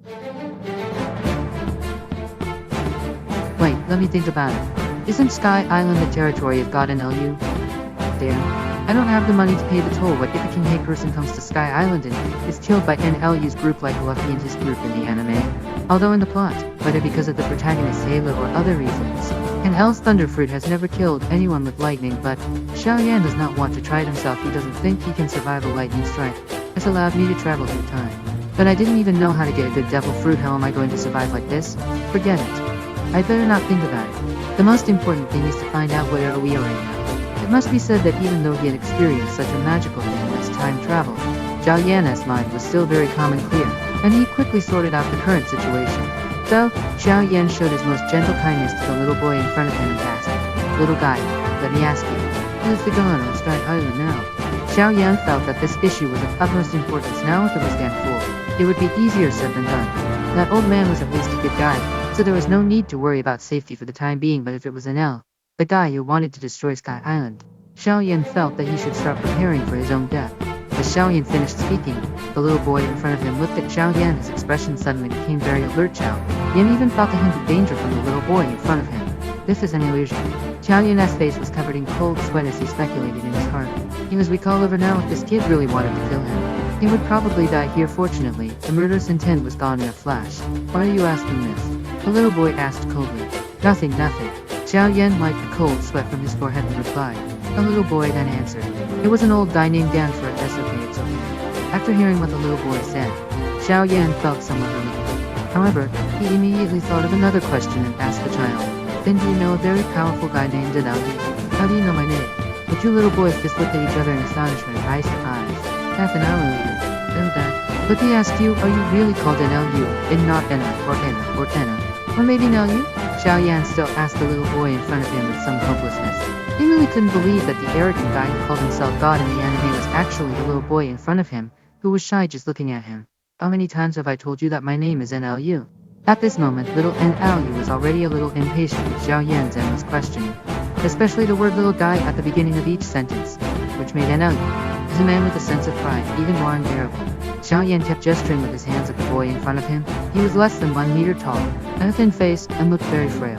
Wait, let me think about it. Isn't Sky Island the territory of God NLU? Damn. I don't have the money to pay the toll. What if a King Hey person comes to Sky Island and is killed by NLU's group like Luffy and his group in the anime? Although in the plot, whether because of the protagonist Sailor or other reasons, NL's Thunderfruit has never killed anyone with lightning, but Xiao Yan does not want to try it himself. He doesn't think he can survive a lightning strike. This allowed me to travel through time. But I didn't even know how to get a good devil fruit. How am I going to survive like this? Forget it. I better not think about it. The most important thing is to find out where we are right now. It must be said that even though he had experienced such a magical thing as time travel, Zhao Yan's mind was still very calm and clear, and he quickly sorted out the current situation. So, Xiao Yan showed his most gentle kindness to the little boy in front of him and asked, "Little guy, let me ask you, who is the god on Sky Island now?" Xiao Yan felt that this issue was of utmost importance. Now if it was Dan Fool, it would be easier said than done. That old man was at least a good guy, so there was no need to worry about safety for the time being. But if it was NL, the guy who wanted to destroy Sky Island, Xiao Yan felt that he should start preparing for his own death. As Xiao Yan finished speaking, the little boy in front of him looked at Xiao Yan. His expression suddenly became very alert. Xiao Yan even felt a hint of danger from the little boy in front of him. This is an illusion. Xiao Yan's face was covered in cold sweat as he speculated in his heart. He was weak all over now. If this kid really wanted to kill him, he would probably die here. Fortunately, the murderous intent was gone in a flash. "Why are you asking this?" the little boy asked coldly. Nothing. Xiao Yan wiped the cold sweat from his forehead and replied. The little boy then answered. It was an old guy named Dan for it. That's okay, it's okay. After hearing what the little boy said, Xiao Yan felt somewhat relieved. However, he immediately thought of another question and asked the child, "Then do you know a very powerful guy named NLU? How do you know my name?" The two little boys just looked at each other in astonishment, eyes to eyes. Half an hour later, "Oh that. But he asked you, are you really called NLU, and not Enna, or Enna, or Tenna? Or maybe NLU?" Xiao Yan still asked the little boy in front of him with some hopelessness. He really couldn't believe that the arrogant guy who called himself God in the anime was actually the little boy in front of him, who was shy just looking at him. "How many times have I told you that my name is NLU?" At this moment, little NLU was already a little impatient with Xiao Yan's endless questioning, especially the word little guy at the beginning of each sentence, which made NLU, as a man with a sense of pride, even more unbearable. Xiao Yan kept gesturing with his hands at the boy in front of him. He was less than 1 meter tall, had a thin face, and looked very frail.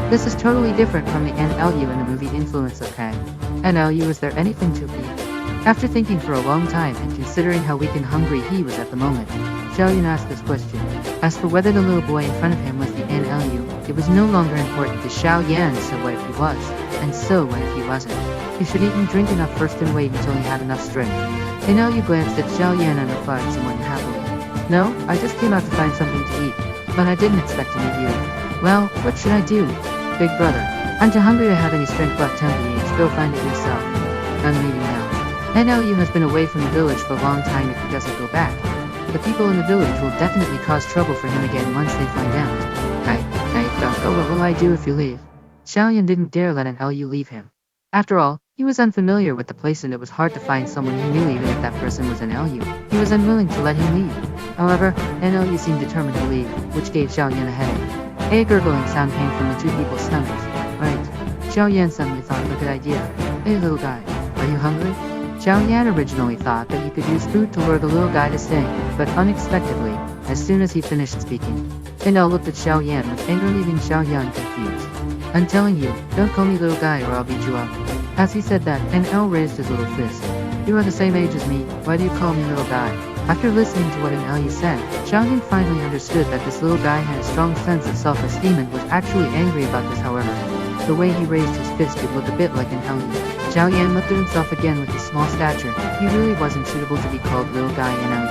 This is totally different from the NLU in the movie Influence of Kang. NLU, is there anything to eat? After thinking for a long time and considering how weak and hungry he was at the moment, Xiao Yan asked this question. As for whether the little boy in front of him was the NLU, it was no longer important to Xiao Yan. So what if he was? And so what if he wasn't? He should eat and drink enough first and wait until he had enough strength. NLU glanced at Xiao Yan and replied somewhat happily. "No, I just came out to find something to eat, but I didn't expect to meet you." "Well, what should I do, big brother? I'm too hungry to have any strength left. Temple needs. Go find it yourself. I'm leaving now." NLU has been away from the village for a long time. If he doesn't go back, the people in the village will definitely cause trouble for him again once they find out. Hey, don't go. What will I do if you leave? Xiao Yan didn't dare let NLU leave him. After all, he was unfamiliar with the place and it was hard to find someone he knew even if that person was NLU. He was unwilling to let him leave. However, NLU seemed determined to leave, which gave Xiao Yan a headache. A gurgling sound came from the two people's stomachs. Right. Xiao Yan suddenly thought of a good idea. "Hey little guy, are you hungry?" Xiao Yan originally thought that he could use food to lure the little guy to sing, but unexpectedly, as soon as he finished speaking, NL looked at Xiao Yan with anger, leaving Xiao Yan confused. "I'm telling you, don't call me little guy or I'll beat you up." As he said that, NL raised his little fist. "You are the same age as me, why do you call me little guy?" After listening to what NL said, Xiao Yan finally understood that this little guy had a strong sense of self-esteem and was actually angry about this. However, the way he raised his fist did look a bit like NL. Xiao Yan looked at himself again. With his small stature, he really wasn't suitable to be called little guy NL.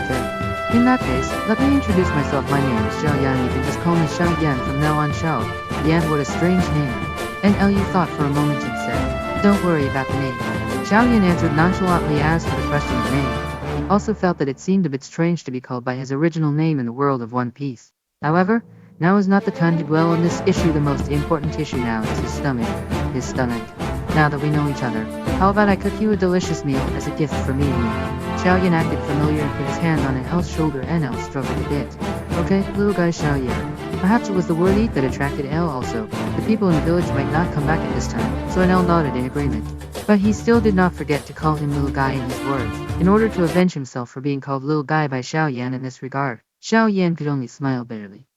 Okay. In that case, let me introduce myself. My name is Xiao Yan. You can just call me Xiao Yan from now on. Xiao Yan, what a strange name. NLU thought for a moment and said, "Don't worry about the name." Xiao Yan answered nonchalantly as for the question of name. He also felt that it seemed a bit strange to be called by his original name in the world of One Piece. However, now is not the time to dwell on this issue. The most important issue now is his stomach. His stomach. Now that we know each other, how about I cook you a delicious meal as a gift for meeting me? Xiao Yan acted familiar and put his hand on NL's shoulder. NL struggled a bit. "Okay, little guy Xiao Yan." Perhaps it was the word eat that attracted L also. The people in the village might not come back at this time, so NL nodded in agreement. But he still did not forget to call him little guy in his words, in order to avenge himself for being called little guy by Xiao Yan in this regard. Xiao Yan could only smile bitterly.